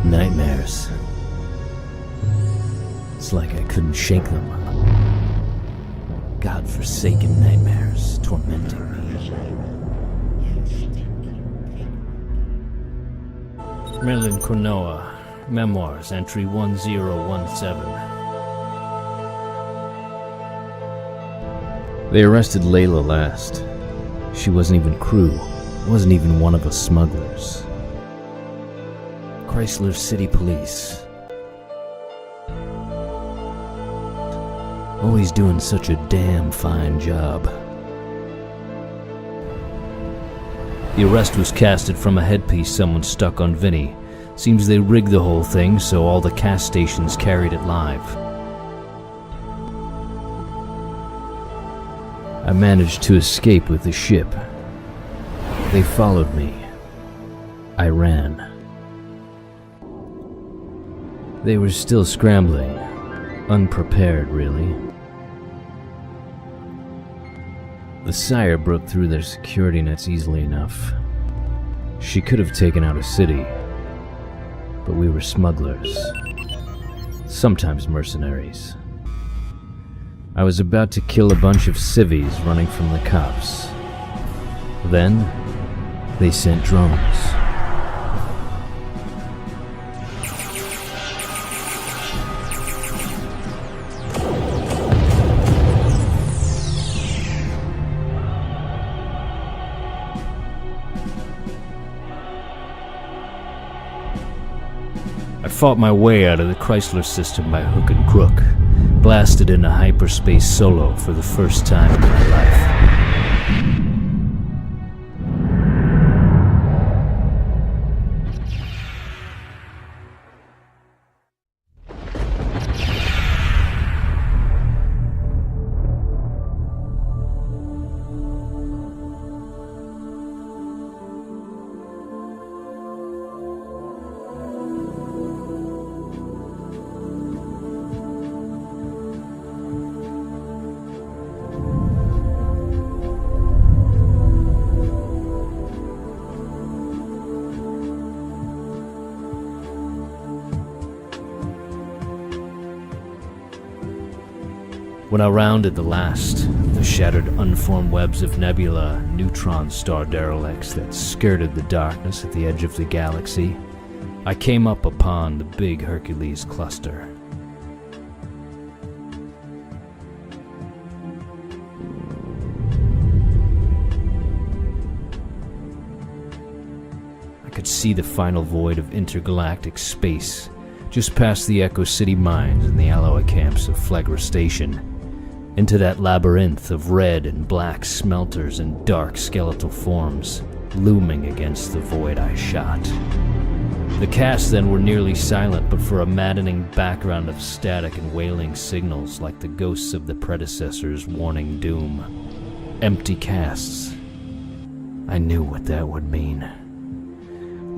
Nightmares. It's like I couldn't shake them. God-forsaken nightmares tormenting me. Millin Quinoa, Memoirs, entry 1017. They arrested Leyla last. She wasn't even crew, wasn't even one of us smugglers. Chrysler City Police. Always doing such a damn fine job. The arrest was casted from a headpiece someone stuck on Vinny. Seems they rigged the whole thing so all the cast stations carried it live. I managed to escape with the ship. They followed me. I ran. They were still scrambling. Unprepared, really. The Sire broke through their security nets easily enough. She could have taken out a city, but we were smugglers. Sometimes mercenaries. I was about to kill a bunch of civvies running from the cops. Then, they sent drones. I fought my way out of the Chrysler system by hook and crook, blasted into hyperspace solo for the first time in my life. When I rounded the last of the shattered unformed webs of nebula neutron star derelicts that skirted the darkness at the edge of the galaxy, I came up upon the big Hercules cluster. I could see the final void of intergalactic space just past the Echo City mines and the alloy camps of Flegra Station, into that labyrinth of red and black smelters and dark skeletal forms looming against the void I shot. The cast then were nearly silent but for a maddening background of static and wailing signals like the ghosts of the predecessors warning doom. Empty casts. I knew what that would mean.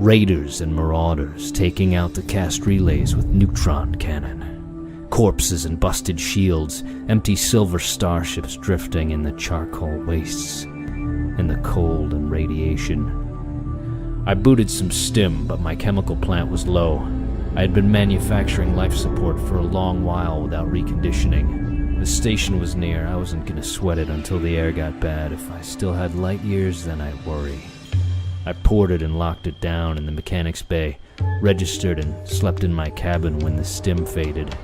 Raiders and marauders taking out the cast relays with neutron cannon. Corpses and busted shields, empty silver starships drifting in the charcoal wastes, in the cold and radiation. I booted some stim, but my chemical plant was low. I had been manufacturing life support for a long while without reconditioning. The station was near. I wasn't gonna sweat it until the air got bad. If I still had light years, then I'd worry. I ported and locked it down in the mechanics bay, registered and slept in my cabin when the stim faded.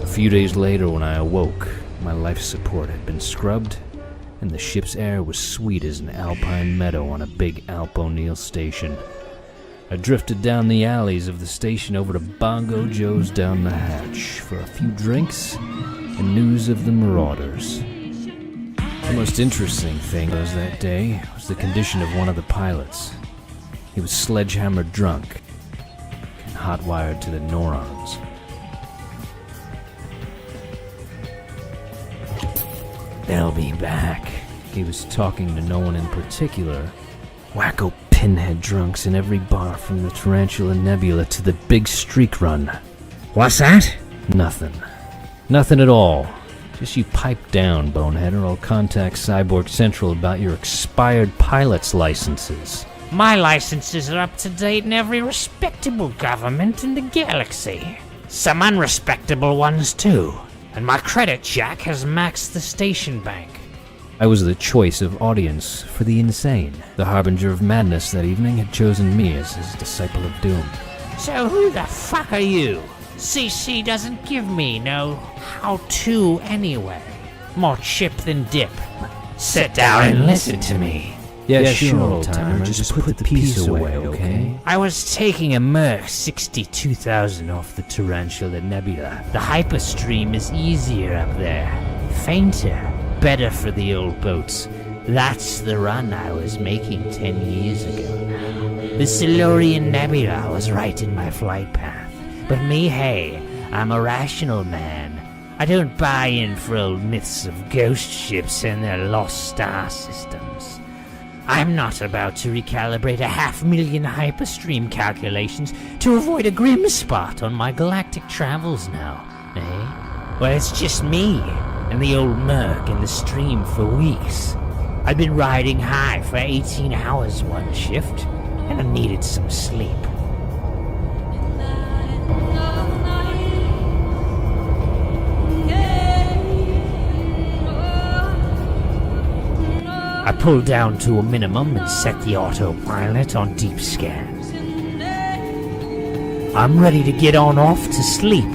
A few days later when I awoke, my life support had been scrubbed, and the ship's air was sweet as an alpine meadow on a big Alp O'Neill station. I drifted down the alleys of the station over to Bongo Joe's down the hatch for a few drinks and news of the marauders. The most interesting thing was that day was the condition of one of the pilots. He was sledgehammer drunk and hot-wired to the neurons. They'll be back. He was talking to no one in particular. Wacko pinhead drunks in every bar from the Tarantula Nebula to the big streak run. What's that? Nothing. Nothing at all. Just you pipe down, bonehead, or I'll contact Cyborg Central about your expired pilot's licenses. My licenses are up to date in every respectable government in the galaxy. Some unrespectable ones too. And my credit jack has maxed the station bank. I was the choice of audience for the insane. The harbinger of madness that evening had chosen me as his disciple of doom. So who the fuck are you? CC doesn't give me no how-to anyway. More chip than dip. Sit down and listen to me. Yeah, sure, old-timer, just put the piece away, okay? I was taking a Merc 62,000 off the Tarantula Nebula. The hyperstream is easier up there. Fainter. Better for the old boats. That's the run I was making 10 years ago. The Silurian Nebula was right in my flight path. But me, hey, I'm a rational man. I don't buy in for old myths of ghost ships and their lost star systems. I'm not about to recalibrate 500,000 hyperstream calculations to avoid a grim spot on my galactic travels now, eh? Well, it's just me and the old Merc in the stream for weeks. I've been riding high for 18 hours one shift, and I needed some sleep. I pulled down to a minimum and set the autopilot on deep scan. I'm ready to get on off to sleep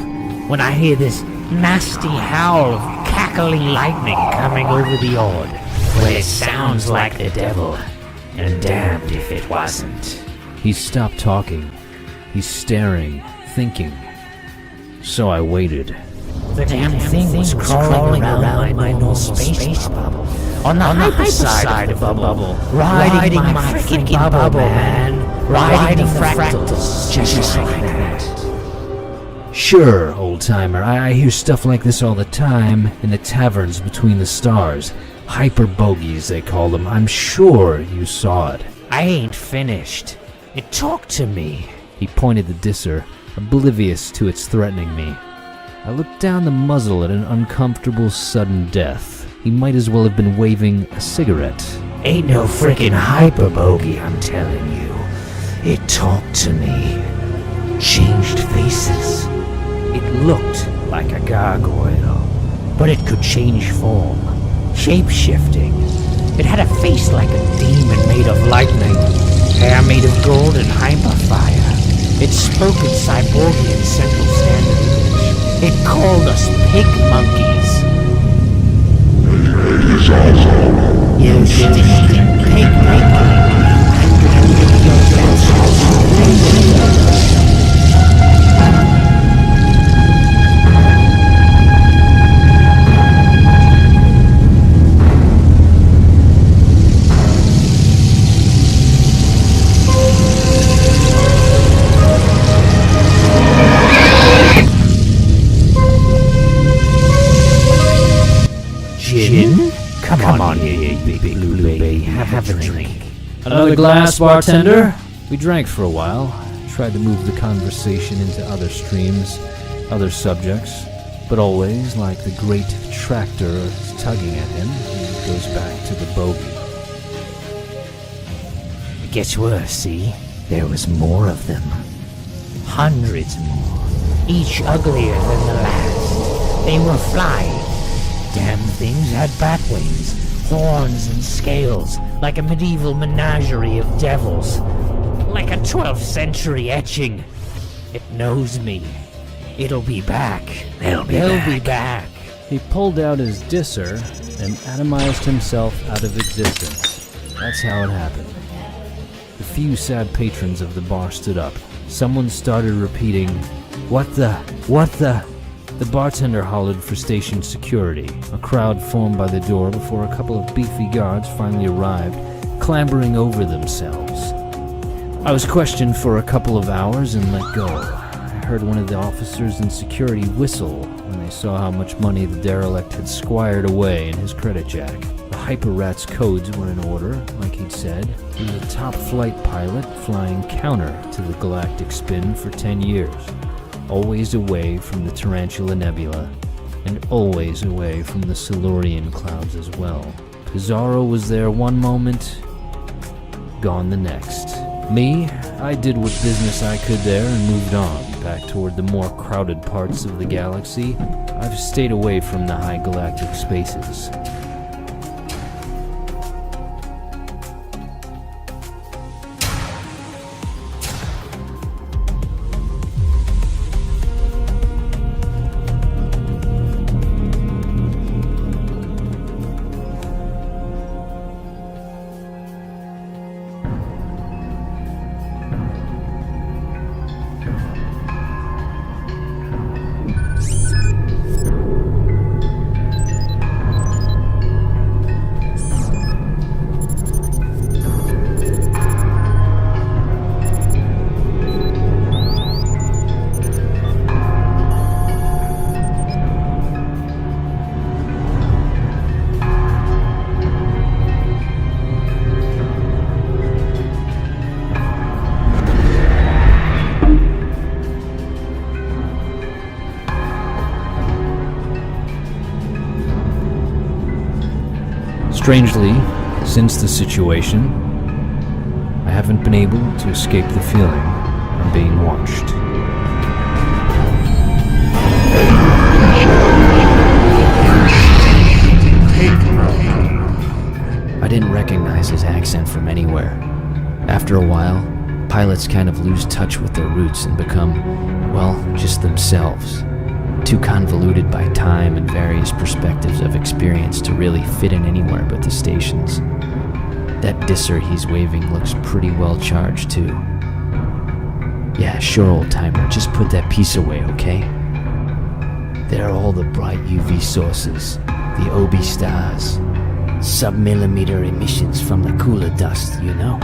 when I hear this nasty howl of cackling lightning coming over the Ord. Well, it sounds like the devil, and damned if it wasn't. He stopped talking. He's staring, thinking. So I waited. The damn thing was crawling around my normal space bubble. On the hyper side of the bubble. Riding my freaking bubble, man. Riding the fractals, just like that. Sure, old-timer, I hear stuff like this all the time in the taverns between the stars. Hyper bogies, they call them. I'm sure you saw it. I ain't finished. It talked to me. He pointed the disser, oblivious to its threatening me. I looked down the muzzle at an uncomfortable sudden death. He might as well have been waving a cigarette. Ain't no frickin' hyper bogey, I'm telling you. It talked to me. Changed faces. It looked like a gargoyle, but it could change form. Shape-shifting. It had a face like a demon made of lightning, hair made of gold and hyperfire. It spoke in Cyborgian Central Standard English. It called us pig monkeys. You stinking pig monkey. Gin? Come on here, you big blue baby. Have a drink. Another glass, bartender? We drank for a while, tried to move the conversation into other streams, other subjects, but always, like the great tractor is tugging at him, he goes back to the bogey. It gets worse, see? There was more of them. Hundreds more. Each uglier than the last. They were flying. Damn things had bat wings, horns and scales, like a medieval menagerie of devils. Like a 12th century etching. It knows me. It'll be back. They'll be back. He pulled out his disser and atomized himself out of existence. That's how it happened. The few sad patrons of the bar stood up. Someone started repeating, "What the? What the?" The bartender hollered for station security. A crowd formed by the door before a couple of beefy guards finally arrived, clambering over themselves. I was questioned for a couple of hours and let go. I heard one of the officers in security whistle when they saw how much money the derelict had squired away in his credit jack. The Hyper Rat's codes were in order, like he'd said. He was a top flight pilot flying counter to the galactic spin for 10 years. Always away from the Tarantula Nebula, and always away from the Silurian clouds as well. Pizarro was there one moment, gone the next. Me, I did what business I could there and moved on, back toward the more crowded parts of the galaxy. I've stayed away from the high galactic spaces. Strangely, since the situation, I haven't been able to escape the feeling of being watched. I didn't recognize his accent from anywhere. After a while, pilots kind of lose touch with their roots and become, well, just themselves. Too convoluted by time and various perspectives of experience to really fit in anywhere but the stations. That disser he's waving looks pretty well charged too. Yeah, sure, old timer, just put that piece away, okay? There are all the bright UV sources, the OB stars, sub-millimeter emissions from the cooler dust, you know?